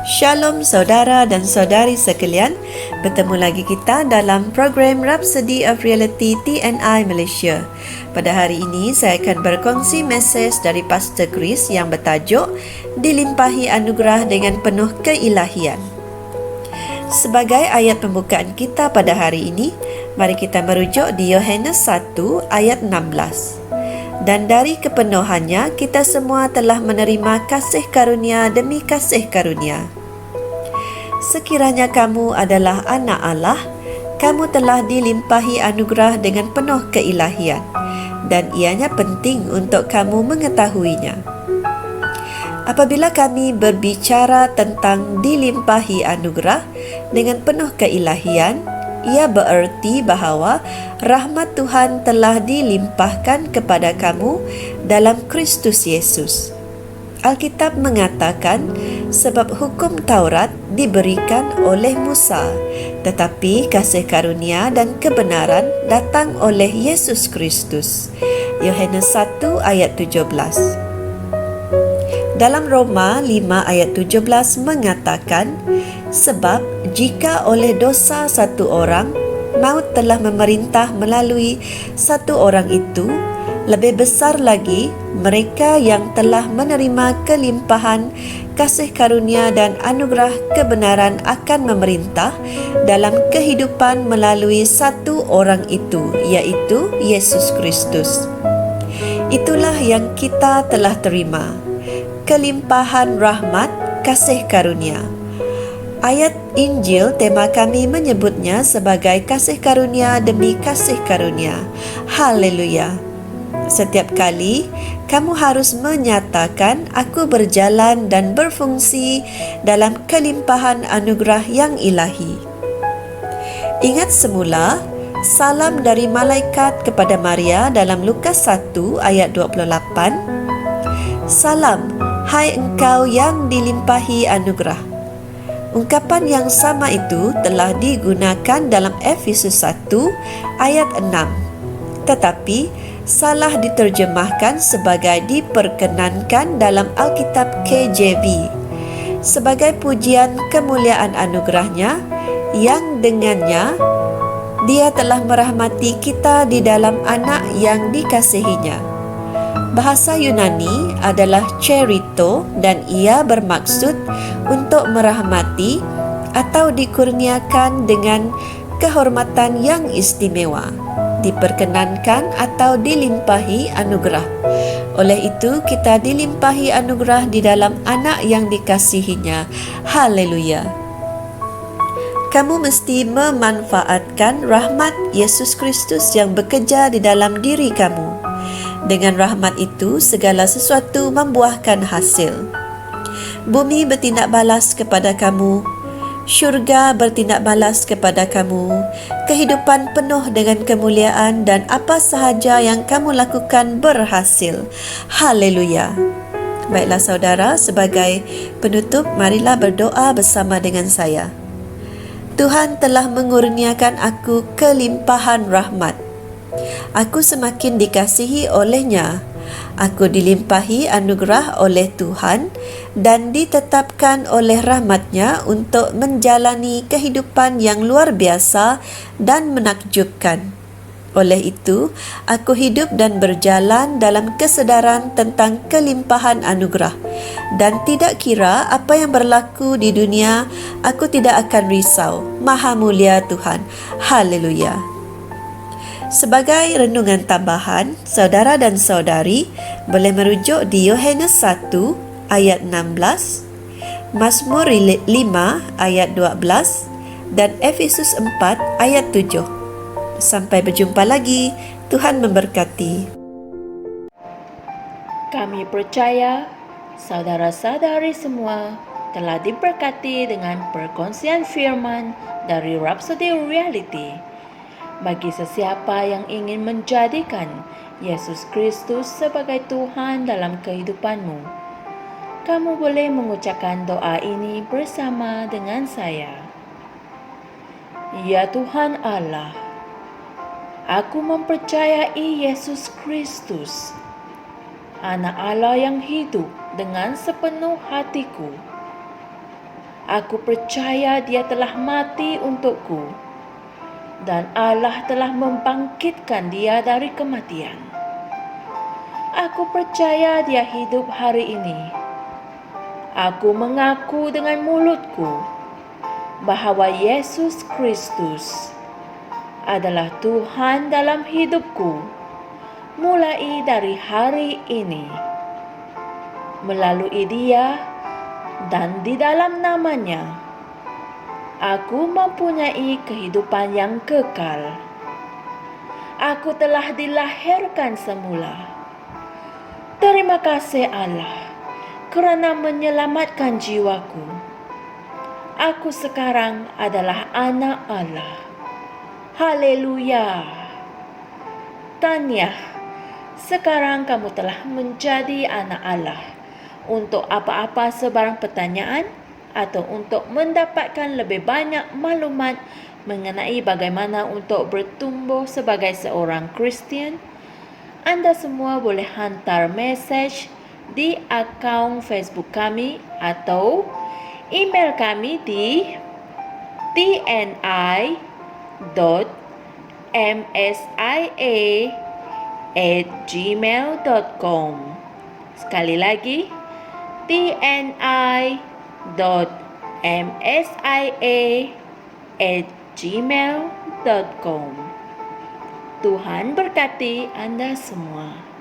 Shalom saudara dan saudari sekalian, bertemu lagi kita dalam program Rhapsody of Reality TNI Malaysia. Pada hari ini saya akan berkongsi mesej dari Pastor Chris yang bertajuk Dilimpahi Anugerah dengan Penuh Keilahian. Sebagai ayat pembukaan kita pada hari ini, mari kita merujuk di Yohanes 1 ayat 16. Dan dari kepenuhannya, kita semua telah menerima kasih karunia demi kasih karunia. Sekiranya kamu adalah anak Allah, kamu telah dilimpahi anugerah dengan penuh keilahian, dan ianya penting untuk kamu mengetahuinya. Apabila kami berbicara tentang dilimpahi anugerah dengan penuh keilahian, ia bererti bahawa rahmat Tuhan telah dilimpahkan kepada kamu dalam Kristus Yesus. Alkitab mengatakan, sebab hukum Taurat diberikan oleh Musa, tetapi kasih karunia dan kebenaran datang oleh Yesus Kristus. Yohanes 1 ayat 17. Dalam Roma 5 ayat 17 mengatakan, sebab jika oleh dosa satu orang, maut telah memerintah melalui satu orang itu, lebih besar lagi mereka yang telah menerima kelimpahan kasih karunia dan anugerah kebenaran akan memerintah dalam kehidupan melalui satu orang itu, iaitu Yesus Kristus. Itulah yang kita telah terima, kelimpahan rahmat kasih karunia. Ayat Injil tema kami menyebutnya sebagai kasih karunia demi kasih karunia. Haleluya. Setiap kali kamu harus menyatakan, aku berjalan dan berfungsi dalam kelimpahan anugerah yang ilahi. Ingat semula salam dari malaikat kepada Maria dalam Lukas 1 ayat 28. Salam, hai engkau yang dilimpahi anugerah. Ungkapan yang sama itu telah digunakan dalam Efesus 1 ayat 6. Tetapi salah diterjemahkan sebagai diperkenankan dalam Alkitab KJV sebagai pujian kemuliaan anugerahnya yang dengannya Dia telah merahmati kita di dalam anak yang dikasihinya. Bahasa Yunani adalah cherito dan ia bermaksud untuk merahmati atau dikurniakan dengan kehormatan yang istimewa, diperkenankan atau dilimpahi anugerah. Oleh itu, kita dilimpahi anugerah di dalam anak yang dikasihinya. Haleluya. Kamu mesti memanfaatkan rahmat Yesus Kristus yang bekerja di dalam diri kamu. Dengan rahmat itu, segala sesuatu membuahkan hasil. Bumi bertindak balas kepada kamu, syurga bertindak balas kepada kamu, kehidupan penuh dengan kemuliaan dan apa sahaja yang kamu lakukan berhasil. Haleluya. Baiklah saudara, sebagai penutup, marilah berdoa bersama dengan saya. Tuhan telah mengurniakan aku kelimpahan rahmat. Aku semakin dikasihi olehnya. Aku dilimpahi anugerah oleh Tuhan dan ditetapkan oleh rahmatnya untuk menjalani kehidupan yang luar biasa dan menakjubkan. Oleh itu, aku hidup dan berjalan dalam kesedaran tentang kelimpahan anugerah. Dan tidak kira apa yang berlaku di dunia, aku tidak akan risau. Maha mulia Tuhan. Haleluya. Sebagai renungan tambahan, saudara dan saudari boleh merujuk di Yohanes 1 ayat 16, Mazmur 5 ayat 12 dan Efesus 4 ayat 7. Sampai berjumpa lagi. Tuhan memberkati. Kami percaya saudara-saudari semua telah diberkati dengan perkongsian firman dari Rhapsody Reality. Bagi sesiapa yang ingin menjadikan Yesus Kristus sebagai Tuhan dalam kehidupanmu, kamu boleh mengucapkan doa ini bersama dengan saya. Ya Tuhan Allah, aku mempercayai Yesus Kristus, Anak Allah yang hidup dengan sepenuh hatiku. Aku percaya Dia telah mati untukku dan Allah telah membangkitkan Dia dari kematian. Aku percaya Dia hidup hari ini. Aku mengaku dengan mulutku bahwa Yesus Kristus adalah Tuhan dalam hidupku mulai dari hari ini. Melalui Dia dan di dalam nama-Nya, aku mempunyai kehidupan yang kekal. Aku telah dilahirkan semula. Terima kasih Allah kerana menyelamatkan jiwaku. Aku sekarang adalah anak Allah. Haleluya. Tahniah, sekarang kamu telah menjadi anak Allah. Untuk apa-apa sebarang pertanyaan atau untuk mendapatkan lebih banyak maklumat mengenai bagaimana untuk bertumbuh sebagai seorang Kristian, Anda semua boleh hantar mesej di akaun Facebook kami atau email kami di tni.msia@gmail.com. Sekali lagi, tni.msia@gmail.com. Tuhan berkati Anda semua.